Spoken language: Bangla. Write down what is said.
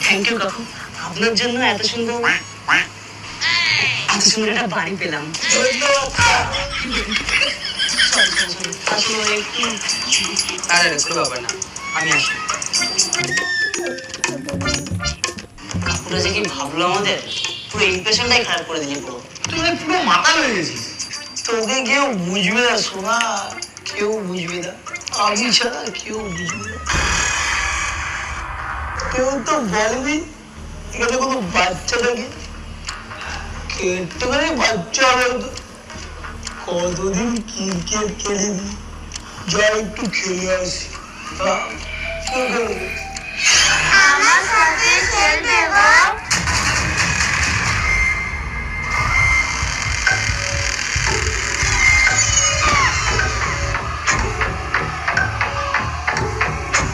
থ্যাংক ইউ কাকু, আপনার জন্য এত সুন্দর একটা বাড়ি পেলাম। আসলে একটু কোনো ব্যাপার না, আমি আসি। কাকুরা যে কি ভাবলো আমাদের, পুরো ইমপ্রেশনটাই খারাপ করে দিলি পুরো। তুই পুরো মাথা হয়ে গেছিস। তোকে কেউ বুঝবে না সোনা, কেউ বুঝবে না, আমি ছাড়া কেউ বুঝবে না। কেউ তো বলেনি এখানে কোনো বাচ্চা থাকে, একটুখানি বাচ্চা হবে তো। কতদিন ক্রিকেট খেলিনি, যা একটু খেলে আসি। কেউ খেলবে